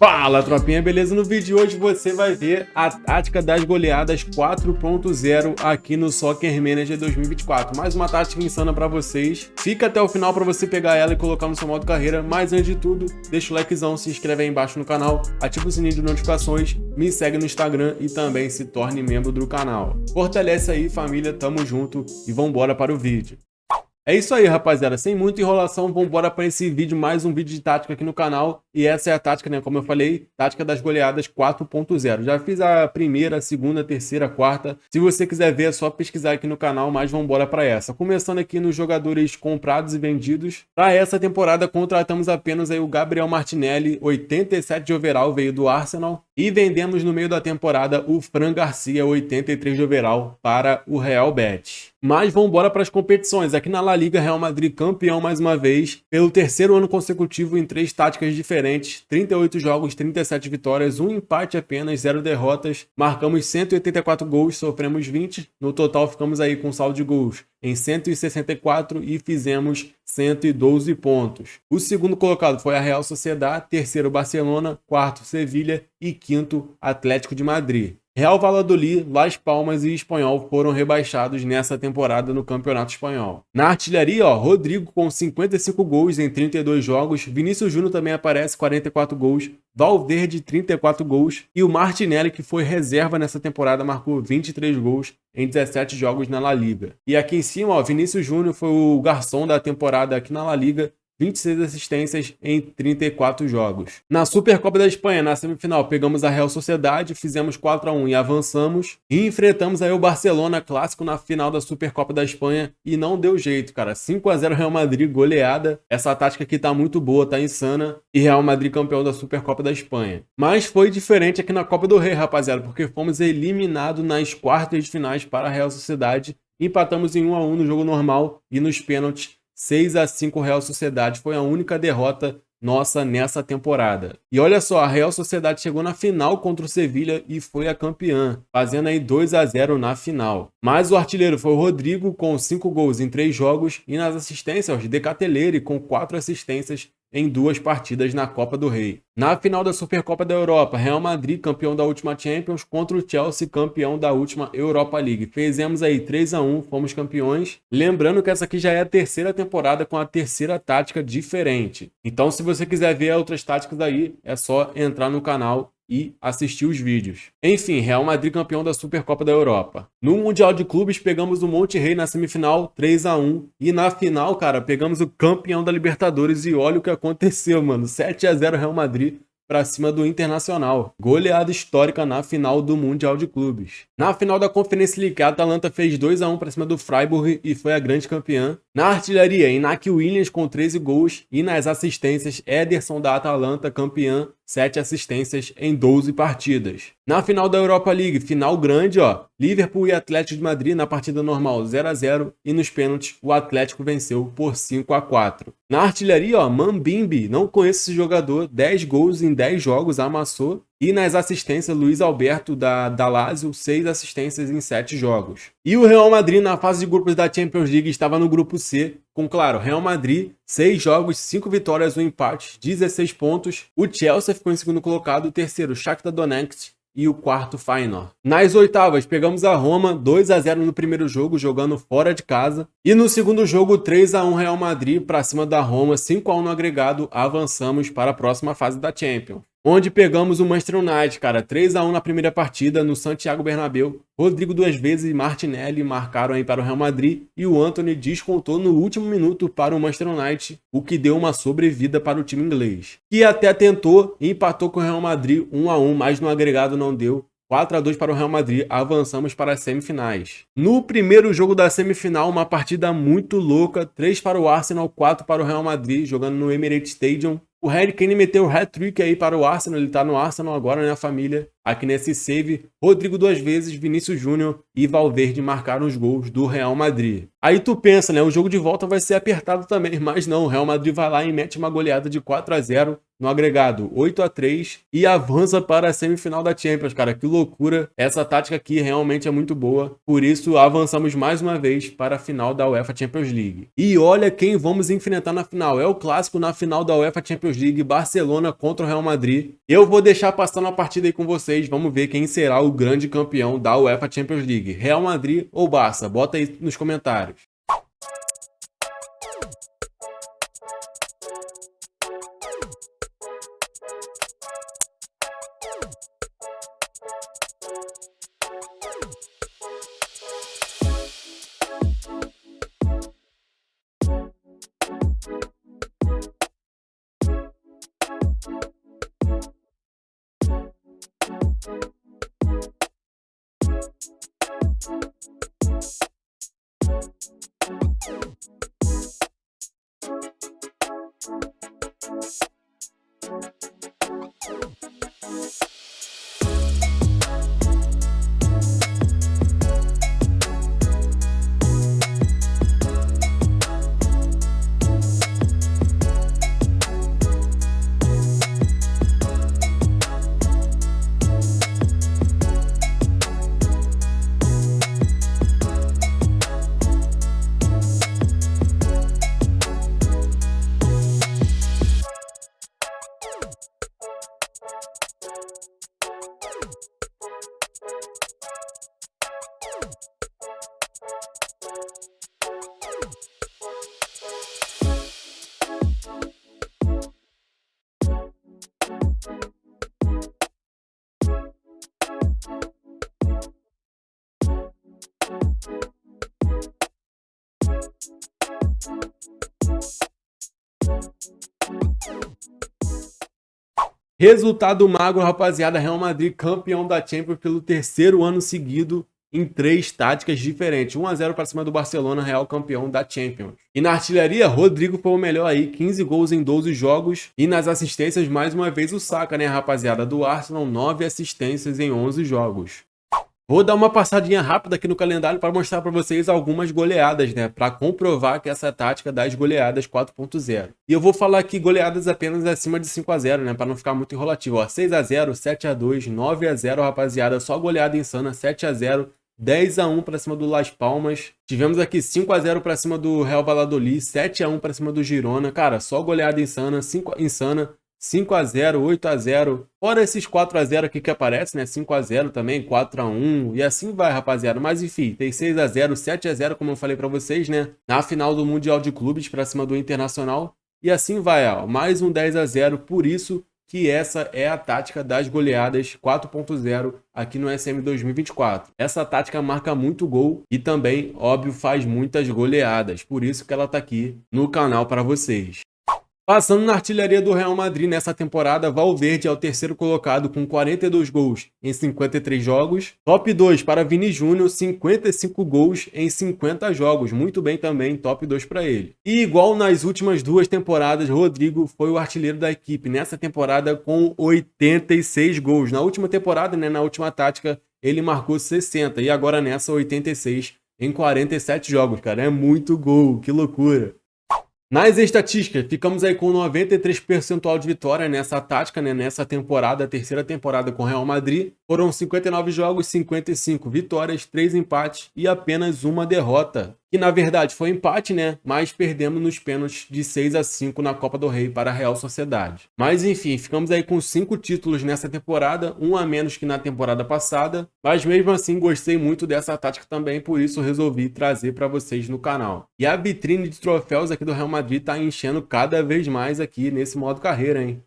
Fala, tropinha, beleza? No vídeo de hoje você vai ver a tática das goleadas 4.0 aqui no Soccer Manager 2024. Mais uma tática insana pra vocês. Fica até o final pra você pegar ela e colocar no seu modo carreira. Mas antes de tudo, deixa o likezão, se inscreve aí embaixo no canal, ativa o sininho de notificações, me segue no Instagram e também se torne membro do canal. Fortalece aí, família, tamo junto e vambora para o vídeo. É isso aí, rapaziada, sem muita enrolação, vambora para esse vídeo, mais um vídeo de tática aqui no canal. E essa é a tática, né, como eu falei, tática das goleadas 4.0. Já fiz a primeira, a segunda, a terceira, a quarta. Se você quiser ver, é só pesquisar aqui no canal, mas vambora para essa. Começando aqui nos jogadores comprados e vendidos. Para essa temporada, contratamos apenas aí o Gabriel Martinelli, 87 de overall, veio do Arsenal. E vendemos no meio da temporada o Fran Garcia, 83 de overall, para o Real Betis. Mas vamos embora para as competições. Aqui na La Liga, Real Madrid campeão mais uma vez, pelo terceiro ano consecutivo em 3 táticas diferentes, 38 jogos, 37 vitórias, 1 empate apenas, 0 derrotas. Marcamos 184 gols, sofremos 20. No total ficamos aí com saldo de gols em 164 e fizemos 112 pontos. O segundo colocado foi a Real Sociedad, terceiro Barcelona, quarto Sevilha e quinto Atlético de Madrid. Real Valladolid, Las Palmas e Espanhol foram rebaixados nessa temporada no Campeonato Espanhol. Na artilharia, Rodrigo com 55 gols em 32 jogos, Vinícius Júnior também aparece, 44 gols, Valverde 34 gols e o Martinelli, que foi reserva nessa temporada, marcou 23 gols em 17 jogos na La Liga. E aqui em cima, Vinícius Júnior foi o garçom da temporada aqui na La Liga, 26 assistências em 34 jogos. Na Supercopa da Espanha, na semifinal, pegamos a Real Sociedade, fizemos 4-1 e avançamos. E enfrentamos aí o Barcelona clássico na final da Supercopa da Espanha e não deu jeito, cara. 5-0 Real Madrid, goleada. Essa tática aqui tá muito boa, tá insana. E Real Madrid campeão da Supercopa da Espanha. Mas foi diferente aqui na Copa do Rei, rapaziada, porque fomos eliminados nas quartas de finais para a Real Sociedade. Empatamos em 1-1 no jogo normal e nos pênaltis 6-5 Real Sociedade, foi a única derrota nossa nessa temporada. E olha só, a Real Sociedade chegou na final contra o Sevilha e foi a campeã, fazendo aí 2-0 na final. Mas o artilheiro foi o Rodrigo com 5 gols em 3 jogos e nas assistências, De Ketelaere com 4 assistências em 2 partidas na Copa do Rei. Na final da Supercopa da Europa, Real Madrid, campeão da última Champions, contra o Chelsea, campeão da última Europa League. Fizemos aí 3-1, fomos campeões. Lembrando que essa aqui já é a terceira temporada com a terceira tática diferente. Então, se você quiser ver outras táticas aí, é só entrar no canal e assistir os vídeos. Enfim, Real Madrid campeão da Supercopa da Europa. No Mundial de Clubes, pegamos o Monterrey na semifinal, 3-1. E na final, cara, pegamos o campeão da Libertadores e olha o que aconteceu, mano. 7-0 Real Madrid para cima do Internacional. Goleada histórica na final do Mundial de Clubes. Na final da Conference League, a Atalanta fez 2-1 para cima do Freiburg e foi a grande campeã. Na artilharia, Iñaki Williams com 13 gols e nas assistências, Ederson da Atalanta, campeã, 7 assistências em 12 partidas. Na final da Europa League, final grande, Liverpool e Atlético de Madrid na partida normal 0-0 e nos pênaltis o Atlético venceu por 5-4. Na artilharia, Mambimbi, não conheço esse jogador, 10 gols em 10 jogos, amassou. E nas assistências, Luiz Alberto da Lazio, 6 assistências em 7 jogos. E o Real Madrid na fase de grupos da Champions League estava no grupo C, com, claro, Real Madrid, 6 jogos, 5 vitórias, 1 empate, 16 pontos. O Chelsea ficou em segundo colocado, o terceiro, Shakhtar Donetsk, e o quarto, Feyenoord. Nas oitavas, pegamos a Roma, 2-0 no primeiro jogo, jogando fora de casa. E no segundo jogo, 3-1 Real Madrid para cima da Roma, 5-1 no agregado, avançamos para a próxima fase da Champions. Onde pegamos o Manchester United, cara, 3-1 na primeira partida no Santiago Bernabéu. Rodrigo 2 vezes e Martinelli marcaram aí para o Real Madrid e o Antony descontou no último minuto para o Manchester United, o que deu uma sobrevida para o time inglês. Que até tentou e empatou com o Real Madrid 1-1, mas no agregado não deu. 4-2 para o Real Madrid, avançamos para as semifinais. No primeiro jogo da semifinal, uma partida muito louca, 3 para o Arsenal, 4 para o Real Madrid, jogando no Emirates Stadium. O Harry Kane meteu o hat-trick aí para o Arsenal, ele tá no Arsenal agora, né, família? Aqui nesse save, Rodrigo 2 vezes, Vinícius Júnior e Valverde marcaram os gols do Real Madrid. Aí tu pensa, né, o jogo de volta vai ser apertado também, mas não, o Real Madrid vai lá e mete uma goleada de 4-0 no agregado, 8-3, e avança para a semifinal da Champions, cara, que loucura. Essa tática aqui realmente é muito boa, por isso avançamos mais uma vez para a final da UEFA Champions League. E olha quem vamos enfrentar na final, é o clássico na final da UEFA Champions League, Barcelona contra o Real Madrid. Eu vou deixar passando a partida aí com vocês, vamos ver quem será o grande campeão da UEFA Champions League, Real Madrid ou Barça, bota aí nos comentários. Resultado magro, rapaziada, Real Madrid campeão da Champions pelo terceiro ano seguido em 3 táticas diferentes. 1-0 para cima do Barcelona, Real campeão da Champions. E na artilharia, Rodrigo foi o melhor aí, 15 gols em 12 jogos. E nas assistências, mais uma vez o Saka, né, rapaziada, do Arsenal, 9 assistências em 11 jogos. Vou dar uma passadinha rápida aqui no calendário para mostrar para vocês algumas goleadas, né? Para comprovar que essa tática das goleadas 4.0. E eu vou falar aqui goleadas apenas acima de 5-0, né? Para não ficar muito enrolativo. 6-0, 7-2, 9-0, rapaziada. Só goleada insana, 7-0. 10-1 para cima do Las Palmas. Tivemos aqui 5-0 para cima do Real Valladolid. 7-1 para cima do Girona. Cara, só goleada insana. 5-0, 8-0, fora esses 4-0 aqui que aparece, né? 5-0 também, 4-1 e assim vai, rapaziada. Mas enfim, tem 6-0, 7-0, como eu falei pra vocês, né? Na final do Mundial de Clubes pra cima do Internacional. E assim vai, ó. Mais um 10-0, por isso que essa é a tática das goleadas 4.0 aqui no SM 2024. Essa tática marca muito gol e também, óbvio, faz muitas goleadas. Por isso que ela tá aqui no canal para vocês. Passando na artilharia do Real Madrid nessa temporada, Valverde é o terceiro colocado com 42 gols em 53 jogos. Top 2 para Vini Júnior, 55 gols em 50 jogos. Muito bem também, top 2 para ele. E igual nas últimas 2 temporadas, Rodrigo foi o artilheiro da equipe nessa temporada com 86 gols. Na última temporada, né, na última tática, ele marcou 60 e agora nessa 86 em 47 jogos, cara. É muito gol, que loucura. Nas estatísticas, ficamos aí com 93% de vitória nessa tática, né? Nessa temporada, a terceira temporada com o Real Madrid. Foram 59 jogos, 55 vitórias, 3 empates e apenas uma derrota. Que na verdade foi empate, né? Mas perdemos nos pênaltis de 6-5 na Copa do Rei para a Real Sociedade. Mas enfim, ficamos aí com 5 títulos nessa temporada, um a menos que na temporada passada. Mas mesmo assim, gostei muito dessa tática também, por isso resolvi trazer para vocês no canal. E a vitrine de troféus aqui do Real Madrid tá enchendo cada vez mais aqui nesse modo carreira, hein?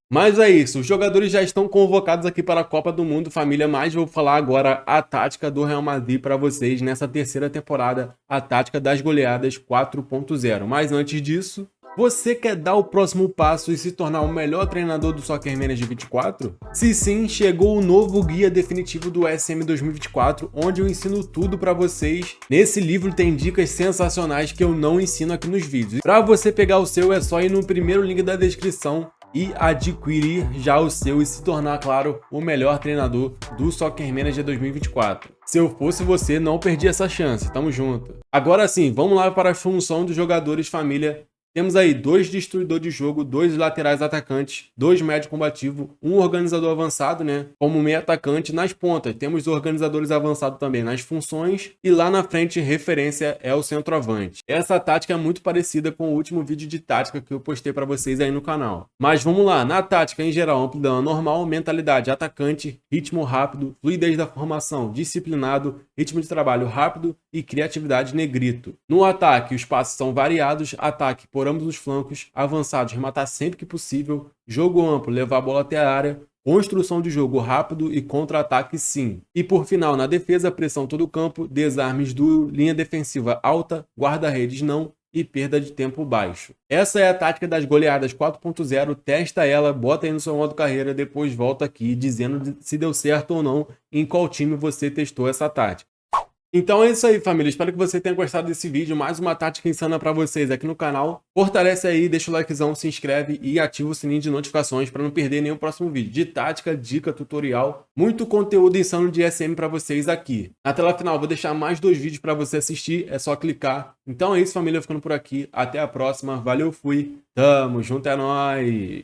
Mas é isso, os jogadores já estão convocados aqui para a Copa do Mundo, família, mas vou falar agora a tática do Real Madrid para vocês nessa terceira temporada, a tática das goleadas 4.0. Mas antes disso, você quer dar o próximo passo e se tornar o melhor treinador do Soccer Manager 24? Se sim, chegou o novo guia definitivo do SM 2024, onde eu ensino tudo para vocês. Nesse livro tem dicas sensacionais que eu não ensino aqui nos vídeos. Para você pegar o seu, é só ir no primeiro link da descrição e adquirir já o seu e se tornar, claro, o melhor treinador do Soccer Manager 2024. Se eu fosse você, não perdi essa chance. Tamo junto. Agora sim, vamos lá para a função dos jogadores família. Temos aí 2 destruidores de jogo, 2 laterais atacantes, 2 médio combativo, 1 organizador avançado, né? Como meio atacante nas pontas. Temos organizadores avançados também nas funções e lá na frente referência é o centroavante. Essa tática é muito parecida com o último vídeo de tática que eu postei para vocês aí no canal. Mas vamos lá, na tática em geral, amplidão normal, mentalidade atacante, ritmo rápido, fluidez da formação, disciplinado, ritmo de trabalho rápido e criatividade negrito. No ataque, os passos são variados, ataque por ambos os flancos, avançados, rematar sempre que possível, jogo amplo, levar a bola até a área, construção de jogo rápido e contra-ataque sim. E por final, na defesa, pressão todo o campo, desarmes duro, linha defensiva alta, guarda-redes não e perda de tempo baixo. Essa é a tática das goleadas 4.0, testa ela, bota aí no seu modo carreira, depois volta aqui dizendo se deu certo ou não, em qual time você testou essa tática. Então é isso aí, família. Espero que você tenha gostado desse vídeo. Mais uma tática insana para vocês aqui no canal. Fortalece aí, deixa o likezão, se inscreve e ativa o sininho de notificações para não perder nenhum próximo vídeo de tática, dica, tutorial. Muito conteúdo insano de SM para vocês aqui. Na tela final, vou deixar mais 2 vídeos para você assistir. É só clicar. Então é isso, família. Ficando por aqui. Até a próxima. Valeu, fui. Tamo junto, é nóis.